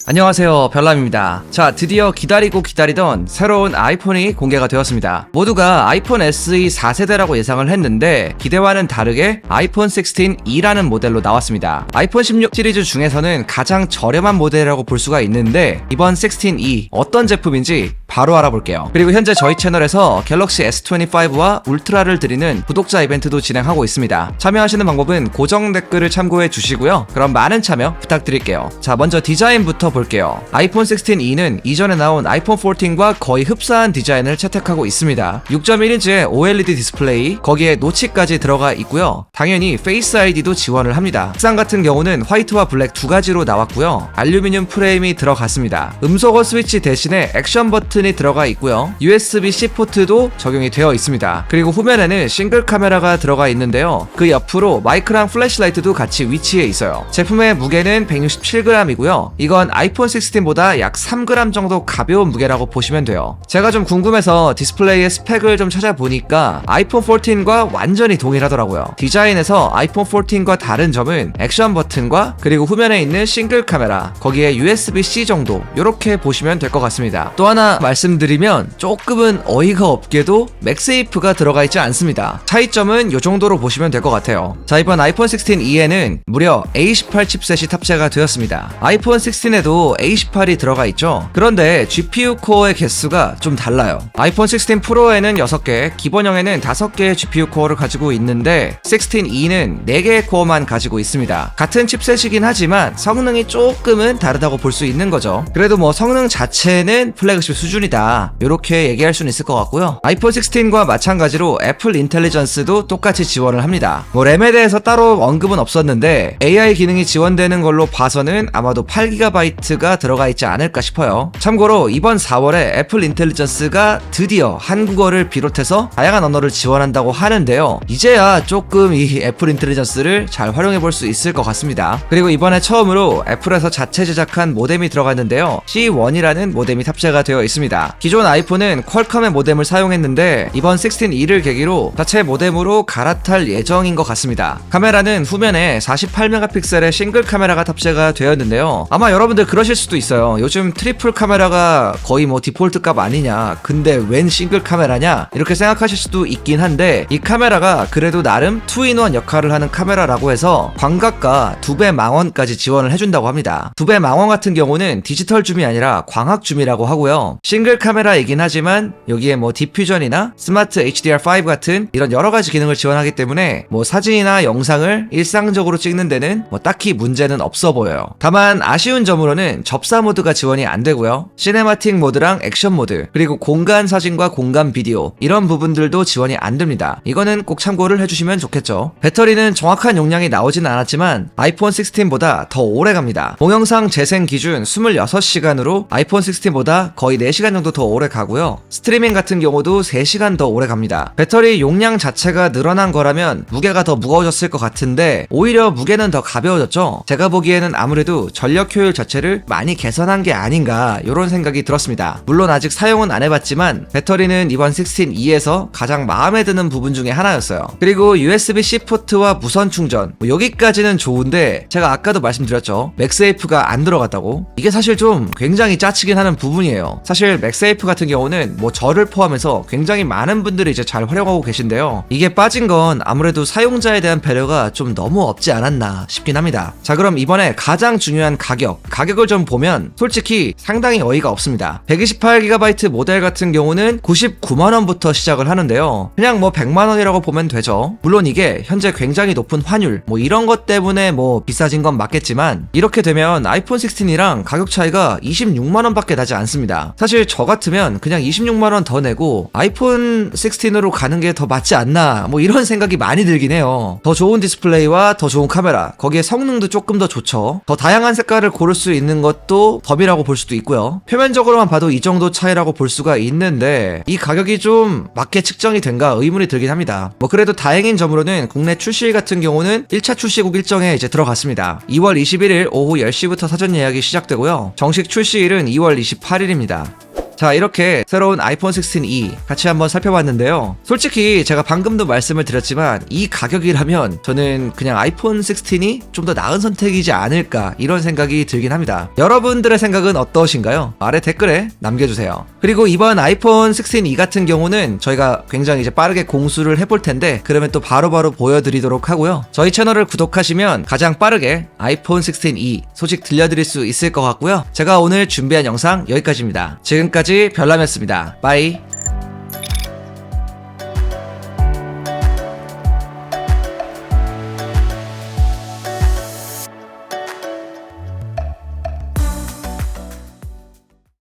안녕하세요, 별남입니다. 자, 드디어 기다리고 기다리던 새로운 아이폰이 공개가 되었습니다. 모두가 아이폰 SE 4세대라고 예상을 했는데 기대와는 다르게 아이폰 16e라는 모델로 나왔습니다. 아이폰 16 시리즈 중에서는 가장 저렴한 모델이라고 볼 수가 있는데 이번 16e 어떤 제품인지 바로 알아볼게요. 그리고 현재 저희 채널에서 갤럭시 S25와 울트라를 드리는 구독자 이벤트도 진행하고 있습니다. 참여하시는 방법은 고정 댓글을 참고해 주시고요. 그럼 많은 참여 부탁드릴게요. 자, 먼저 디자인부터 볼게요. 아이폰 16e는 이전에 나온 아이폰 14과 거의 흡사한 디자인을 채택하고 있습니다. 6.1인치의 OLED 디스플레이, 거기에 노치까지 들어가 있고요. 당연히 페이스 ID도 지원을 합니다. 색상 같은 경우는 화이트와 블랙 두 가지로 나왔고요. 알루미늄 프레임이 들어갔습니다. 음소거 스위치 대신에 액션 버튼이 들어가 있고요. USB-C 포트도 적용이 되어 있습니다. 그리고 후면에는 싱글 카메라가 들어가 있는데요. 그 옆으로 마이크랑 플래시라이트도 같이 위치해 있어요. 제품의 무게는 167g이고요. 이건 아이폰 16보다 약 3g 정도 가벼운 무게라고 보시면 돼요. 제가 좀 궁금해서 디스플레이의 스펙을 좀 찾아보니까 아이폰 14과 완전히 동일하더라고요. 디자인에서 아이폰 14과 다른 점은 액션 버튼과 그리고 후면에 있는 싱글 카메라, 거기에 USB-C 정도, 이렇게 보시면 될 것 같습니다. 또 하나 말씀드리면 조금은 어이가 없게도 맥세이프가 들어가 있지 않습니다. 차이점은 이 정도로 보시면 될 것 같아요. 자, 이번 아이폰 16e에는 무려 A18 칩셋이 탑재가 되었습니다. 아이폰 16에도 A18이 들어가 있죠. 그런데 GPU 코어의 개수가 좀 달라요. 아이폰 16 프로에는 6개, 기본형에는 5개의 GPU 코어를 가지고 있는데 16e는 4개의 코어만 가지고 있습니다. 같은 칩셋이긴 하지만 성능이 조금은 다르다고 볼 수 있는 거죠. 그래도 뭐 성능 자체는 플래그십 수준이다, 이렇게 얘기할 수는 있을 것 같고요. 아이폰 16과 마찬가지로 애플 인텔리전스도 똑같이 지원을 합니다. 뭐 램에 대해서 따로 언급은 없었는데 AI 기능이 지원되는 걸로 봐서는 아마도 8GB 가 들어가 있지 않을까 싶어요. 참고로 이번 4월에 애플 인텔리전스가 드디어 한국어를 비롯해서 다양한 언어를 지원한다고 하는데요. 이제야 조금 이 애플 인텔리전스를 잘 활용해 볼 수 있을 것 같습니다. 그리고 이번에 처음으로 애플에서 자체 제작한 모뎀이 들어갔는데요. C1이라는 모뎀이 탑재가 되어 있습니다. 기존 아이폰은 퀄컴의 모뎀을 사용했는데 이번 16e를 계기로 자체 모뎀으로 갈아탈 예정인 것 같습니다. 카메라는 후면에 48메가픽셀의 싱글 카메라가 탑재가 되었는데요. 아마 여러분들 그러실 수도 있어요. 요즘 트리플 카메라가 거의 뭐 디폴트 값 아니냐, 근데 웬 싱글 카메라냐, 이렇게 생각하실 수도 있긴 한데 이 카메라가 그래도 나름 2-in-1 역할을 하는 카메라라고 해서 광각과 2배 망원까지 지원을 해준다고 합니다. 2배 망원 같은 경우는 디지털 줌이 아니라 광학 줌이라고 하고요. 싱글 카메라이긴 하지만 여기에 뭐 디퓨전이나 스마트 HDR5 같은 이런 여러가지 기능을 지원하기 때문에 뭐 사진이나 영상을 일상적으로 찍는 데는 뭐 딱히 문제는 없어 보여요. 다만 아쉬운 점으로는 접사 모드가 지원이 안 되고요. 시네마틱 모드랑 액션 모드, 그리고 공간 사진과 공간 비디오, 이런 부분들도 지원이 안 됩니다. 이거는 꼭 참고를 해주시면 좋겠죠. 배터리는 정확한 용량이 나오진 않았지만 아이폰 16보다 더 오래 갑니다. 동영상 재생 기준 26시간으로 아이폰 16보다 거의 4시간 정도 더 오래 가고요. 스트리밍 같은 경우도 3시간 더 오래 갑니다. 배터리 용량 자체가 늘어난 거라면 무게가 더 무거워졌을 것 같은데 오히려 무게는 더 가벼워졌죠. 제가 보기에는 아무래도 전력 효율 자체를 많이 개선한 게 아닌가, 이런 생각이 들었습니다. 물론 아직 사용은 안 해봤지만 배터리는 이번 16e에서 가장 마음에 드는 부분 중에 하나였어요. 그리고 USB-C 포트와 무선 충전, 여기까지는 좋은데 제가 아까도 말씀드렸죠. 맥세이프가 안 들어갔다고. 이게 사실 좀 굉장히 짜치긴 하는 부분이에요. 사실 맥세이프 같은 경우는 뭐 저를 포함해서 굉장히 많은 분들이 이제 잘 활용하고 계신데요. 이게 빠진 건 아무래도 사용자에 대한 배려가 좀 너무 없지 않았나 싶긴 합니다. 자, 그럼 이번에 가장 중요한 가격을 좀 보면 솔직히 상당히 어이가 없습니다. 128GB 모델 같은 경우는 99만원부터 시작을 하는데요. 그냥 뭐 100만원이라고 보면 되죠. 물론 이게 현재 굉장히 높은 환율, 뭐 이런 것 때문에 뭐 비싸진 건 맞겠지만 이렇게 되면 아이폰 16이랑 가격 차이가 26만원밖에 나지 않습니다. 사실 저 같으면 그냥 26만원 더 내고 아이폰 16으로 가는 게 더 맞지 않나, 뭐 이런 생각이 많이 들긴 해요. 더 좋은 디스플레이와 더 좋은 카메라, 거기에 성능도 조금 더 좋죠. 더 다양한 색깔을 고를 수 있는 것도 덤이라고 볼 수도 있고요. 표면적으로만 봐도 이 정도 차이라고 볼 수가 있는데 이 가격이 좀 맞게 측정이 된가 의문이 들긴 합니다. 뭐 그래도 다행인 점으로는 국내 출시일 같은 경우는 1차 출시국 일정에 이제 들어갔습니다. 2월 21일 오후 10시부터 사전 예약이 시작되고요. 정식 출시일은 2월 28일입니다. 자, 이렇게 새로운 아이폰 16e 같이 한번 살펴봤는데요. 솔직히 제가 방금도 말씀을 드렸지만 이 가격이라면 저는 그냥 아이폰 16이 좀 더 나은 선택이지 않을까 이런 생각이 들긴 합니다. 여러분들의 생각은 어떠신가요? 아래 댓글에 남겨주세요. 그리고 이번 아이폰 16e 같은 경우는 저희가 굉장히 이제 빠르게 공수를 해볼 텐데 그러면 또 바로바로 보여드리도록 하고요. 저희 채널을 구독하시면 가장 빠르게 아이폰 16e 소식 들려드릴 수 있을 것 같고요. 제가 오늘 준비한 영상 여기까지입니다. 지금까지 별남이었습니다. 빠이.